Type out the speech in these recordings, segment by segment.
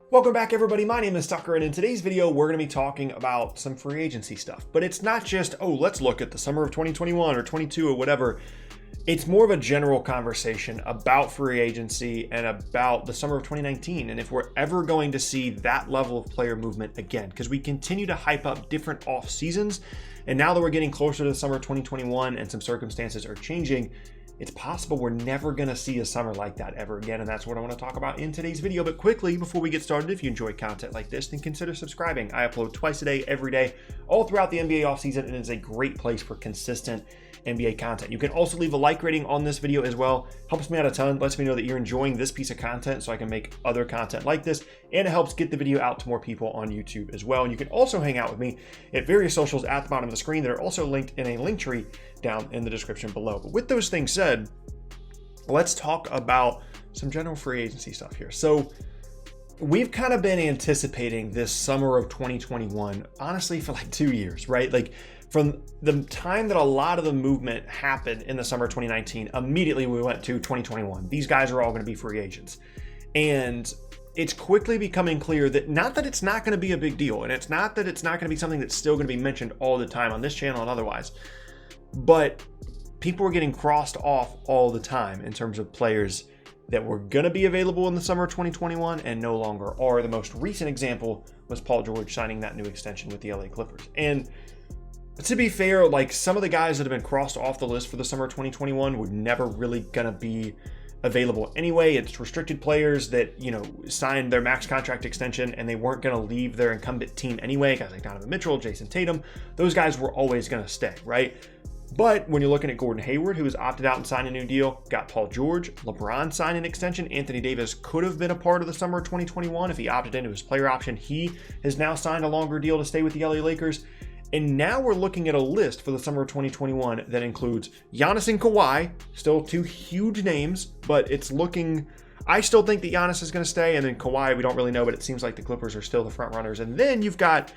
Welcome back, everybody. My name is Tucker, and in today's video, we're going to be talking about some free agency stuff. But it's not just, oh, let's look at the summer of 2021 or 22 or whatever. It's more of a general conversation about free agency and about the summer of 2019 and if we're ever going to see that level of player movement again. Because we continue to hype up different off seasons, and now that we're getting closer to the summer of 2021 and some circumstances are changing, it's possible we're never going to see a summer like that ever again, and that's what I want to talk about in today's video. But quickly, before we get started, if you enjoy content like this, then consider subscribing. I upload twice a day, every day, all throughout the NBA offseason, and it's a great place for consistent NBA content. You can also leave a like rating on this video as well. Helps me out a ton, lets me know that you're enjoying this piece of content so I can make other content like this, and it helps get the video out to more people on YouTube as well. And you can also hang out with me at various socials at the bottom of the screen that are also linked in a link tree down in the description below. But with those things said, let's talk about some general free agency stuff here. So we've kind of been anticipating this summer of 2021, honestly, for like 2 years, right? Like from the time that a lot of the movement happened in the summer of 2019, immediately we went to 2021. These guys are all going to be free agents. And it's quickly becoming clear that not that it's not going to be a big deal, and it's not that it's not going to be something that's still going to be mentioned all the time on this channel and otherwise, but people are getting crossed off all the time in terms of players that were going to be available in the summer of 2021 and no longer are. The most recent example was Paul George signing that new extension with the LA Clippers. And to be fair, like some of the guys that have been crossed off the list for the summer of 2021 were never really going to be available anyway. It's restricted players that, signed their max contract extension and they weren't going to leave their incumbent team anyway. Guys like Donovan Mitchell, Jason Tatum, those guys were always going to stay, right? But when you're looking at Gordon Hayward, who has opted out and signed a new deal, got Paul George, LeBron signed an extension. Anthony Davis could have been a part of the summer of 2021 if he opted into his player option. He has now signed a longer deal to stay with the LA Lakers. And now we're looking at a list for the summer of 2021 that includes Giannis and Kawhi, still two huge names, but it's looking, I still think that Giannis is going to stay, and then Kawhi, we don't really know, but it seems like the Clippers are still the front runners. And then you've got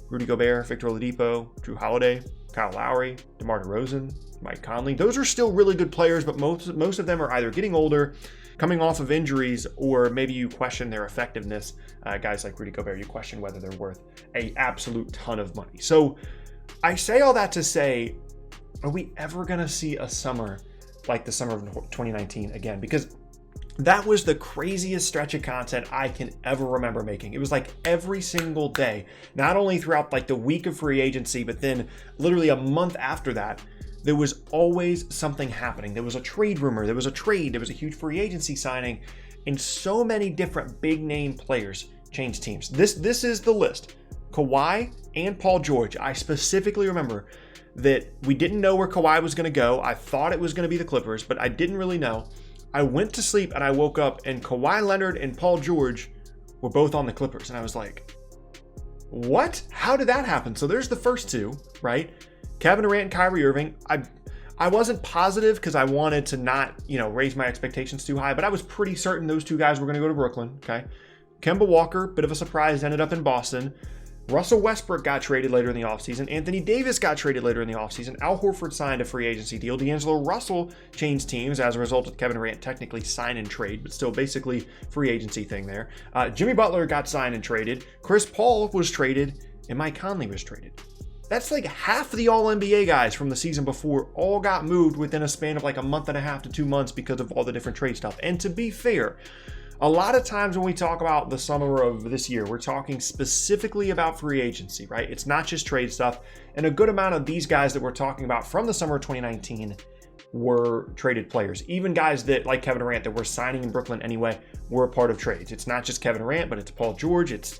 Rudy Gobert, Victor Oladipo, Drew Holiday, Kyle Lowry, DeMar DeRozan, Mike Conley. Those are still really good players, but most of them are either getting older, coming off of injuries, or maybe you question their effectiveness. Guys like Rudy Gobert, you question whether they're worth an absolute ton of money. So I say all that to say, are we ever going to see a summer like the summer of 2019 again? Because that was the craziest stretch of content I can ever remember making. It was like every single day, not only throughout like the week of free agency, but then literally a month after that, there was always something happening. There was a trade rumor, there was a trade, there was a huge free agency signing, and so many different big name players changed teams. This is the list. Kawhi and Paul George. I specifically remember that we didn't know where Kawhi was going to go. I thought it was going to be the Clippers, but I didn't really know. I went to sleep and I woke up and Kawhi Leonard and Paul George were both on the Clippers. And I was like, what? How did that happen? So there's the first two, right? Kevin Durant and Kyrie Irving. I wasn't positive because I wanted to not, raise my expectations too high, but I was pretty certain those two guys were going to go to Brooklyn, okay? Kemba Walker, bit of a surprise, ended up in Boston. Russell Westbrook got traded later in the offseason. Anthony Davis got traded later in the offseason. Al Horford signed a free agency deal. D'Angelo Russell changed teams as a result of Kevin Durant technically sign and trade, but still basically free agency thing there. Jimmy Butler got signed and traded. Chris Paul was traded, and Mike Conley was traded. That's like half the All-NBA guys from the season before all got moved within a span of like a month and a half to 2 months because of all the different trade stuff. And to be fair, a lot of times when we talk about the summer of this year, we're talking specifically about free agency, right? It's not just trade stuff. And a good amount of these guys that we're talking about from the summer of 2019 were traded players. Even guys that, like Kevin Durant, that were signing in Brooklyn anyway, were a part of trades. It's not just Kevin Durant, but it's Paul George, it's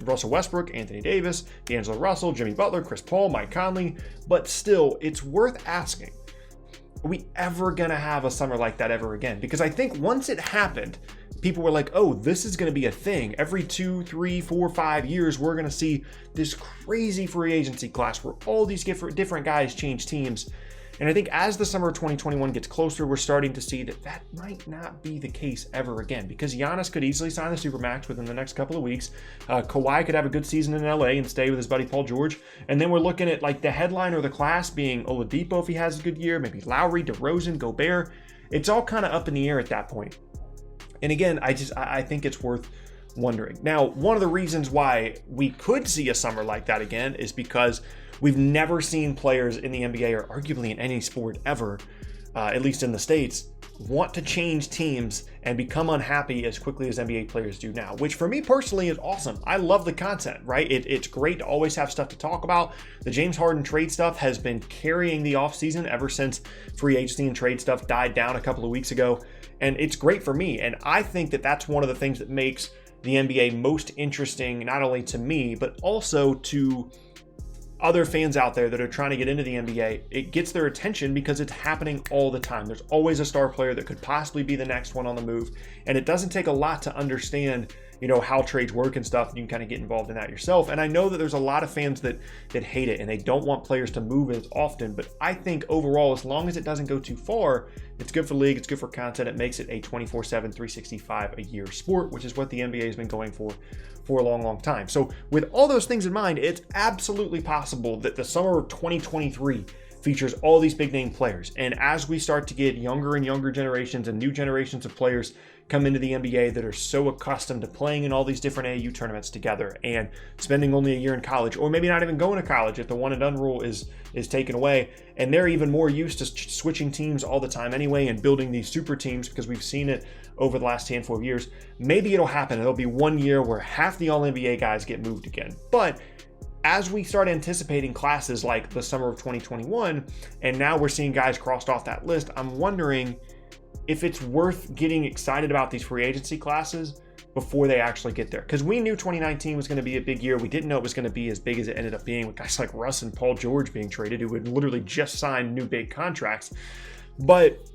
Russell Westbrook, Anthony Davis, D'Angelo Russell, Jimmy Butler, Chris Paul, Mike Conley. But still, it's worth asking, are we ever going to have a summer like that ever again? Because I think once it happened, people were like, oh, this is going to be a thing. Every 2, 3, 4, 5 years, we're going to see this crazy free agency class where all these different guys change teams. And I think as the summer of 2021 gets closer, we're starting to see that might not be the case ever again, because Giannis could easily sign the Supermax within the next couple of weeks. Kawhi could have a good season in LA and stay with his buddy Paul George. And then we're looking at like the headliner of the class being Oladipo if he has a good year, maybe Lowry, DeRozan, Gobert. It's all kind of up in the air at that point. And again, I think it's worth wondering. Now, one of the reasons why we could see a summer like that again is because we've never seen players in the NBA, or arguably in any sport ever, at least in the States, want to change teams and become unhappy as quickly as NBA players do now, which for me personally is awesome. I love the content, right? It's great to always have stuff to talk about. The James Harden trade stuff has been carrying the offseason ever since free agency and trade stuff died down a couple of weeks ago, and it's great for me. And I think that that's one of the things that makes the NBA most interesting, not only to me, but also to other fans out there that are trying to get into the NBA. It gets their attention because it's happening all the time. There's always a star player that could possibly be the next one on the move. And it doesn't take a lot to understand, how trades work and stuff. You can kind of get involved in that yourself. And I know that there's a lot of fans that hate it and they don't want players to move as often. But I think overall, as long as it doesn't go too far, it's good for the league, it's good for content. It makes it a 24/7, 365 a year sport, which is what the NBA has been going for a long time. So with all those things in mind, it's absolutely possible that the summer of 2023 features all these big name players. And as we start to get younger and younger generations and new generations of players come into the NBA that are so accustomed to playing in all these different AAU tournaments together and spending only a year in college, or maybe not even going to college if the one and done rule is taken away, and they're even more used to switching teams all the time anyway and building these super teams because we've seen it over the last handful of years. Maybe it'll happen. It'll be 1 year where half the All-NBA guys get moved again. But as we start anticipating classes like the summer of 2021, and now we're seeing guys crossed off that list, I'm wondering if it's worth getting excited about these free agency classes before they actually get there. Because we knew 2019 was going to be a big year. We didn't know it was going to be as big as it ended up being, with guys like Russ and Paul George being traded, who would literally just sign new big contracts. But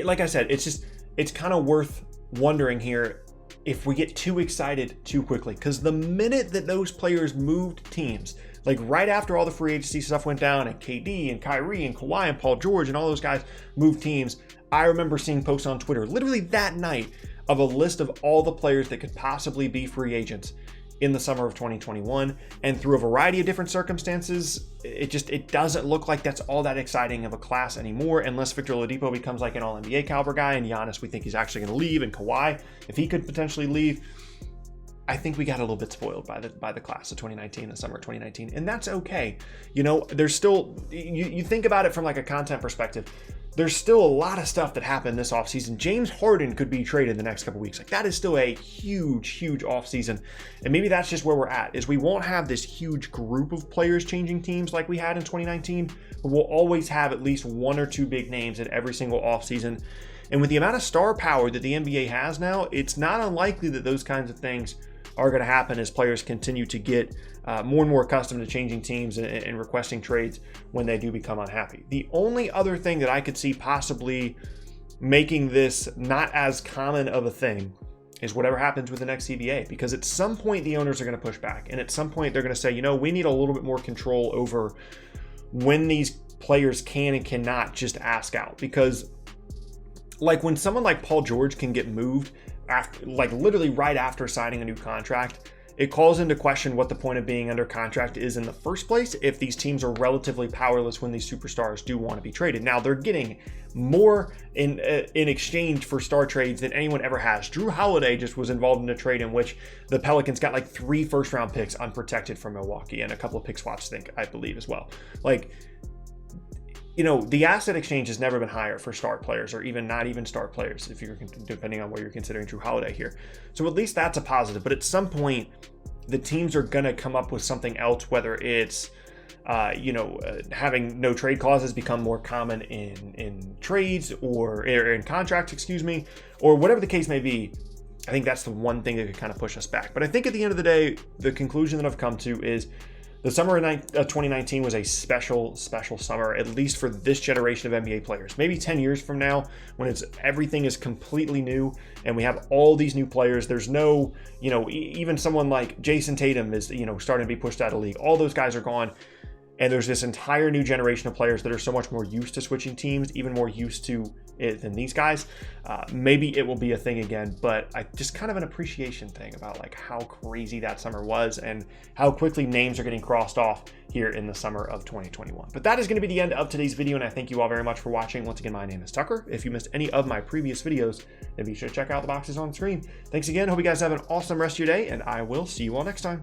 like I said, it's kind of worth wondering here if we get too excited too quickly. Because the minute that those players moved teams, like right after all the free agency stuff went down and KD and Kyrie and Kawhi and Paul George and all those guys moved teams, I remember seeing posts on Twitter literally that night of a list of all the players that could possibly be free agents in the summer of 2021. And through a variety of different circumstances, it doesn't look like that's all that exciting of a class anymore, unless Victor Oladipo becomes like an All-NBA caliber guy, and Giannis, we think he's actually going to leave, and Kawhi, if he could potentially leave. I think we got a little bit spoiled by the class of 2019, the summer of 2019, and that's okay. There's still, you think about it from like a content perspective, there's still a lot of stuff that happened this offseason. James Harden could be traded the next couple weeks. Like, that is still a huge offseason. And maybe that's just where we're at, is we won't have this huge group of players changing teams like we had in 2019, but we'll always have at least one or two big names in every single offseason. And with the amount of star power that the NBA has now, it's not unlikely that those kinds of things are going to happen as players continue to get more and more accustomed to changing teams and requesting trades when they do become unhappy. The only other thing that I could see possibly making this not as common of a thing is whatever happens with the next CBA, because at some point the owners are going to push back, and at some point they're going to say, we need a little bit more control over when these players can and cannot just ask out. Because like when someone like Paul George can get moved after, like literally right after signing a new contract, it calls into question what the point of being under contract is in the first place if these teams are relatively powerless when these superstars do want to be traded. Now, they're getting more in exchange for star trades than anyone ever has. Drew Holiday just was involved in a trade in which the Pelicans got like 3 first-round picks unprotected from Milwaukee and a couple of pick swaps, I believe as well. Like, the asset exchange has never been higher for star players, or even not even star players, if you're depending on what you're considering Drew Holiday here. So at least that's a positive. But at some point, the teams are going to come up with something else, whether it's having no trade clauses become more common in trades or in contracts, or whatever the case may be. I think that's the one thing that could kind of push us back. But I think at the end of the day, the conclusion that I've come to is the summer of 2019 was a special summer, at least for this generation of NBA players. Maybe 10 years from now, when everything is completely new and we have all these new players, there's no, even someone like Jason Tatum is, starting to be pushed out of the league. All those guys are gone. And there's this entire new generation of players that are so much more used to switching teams, even more used to it than these guys. Maybe it will be a thing again, but I just kind of an appreciation thing about like how crazy that summer was and how quickly names are getting crossed off here in the summer of 2021. But that is going to be the end of today's video, and I thank you all very much for watching. Once again, my name is Tucker. If you missed any of my previous videos, then be sure to check out the boxes on screen. Thanks again. Hope you guys have an awesome rest of your day, and I will see you all next time.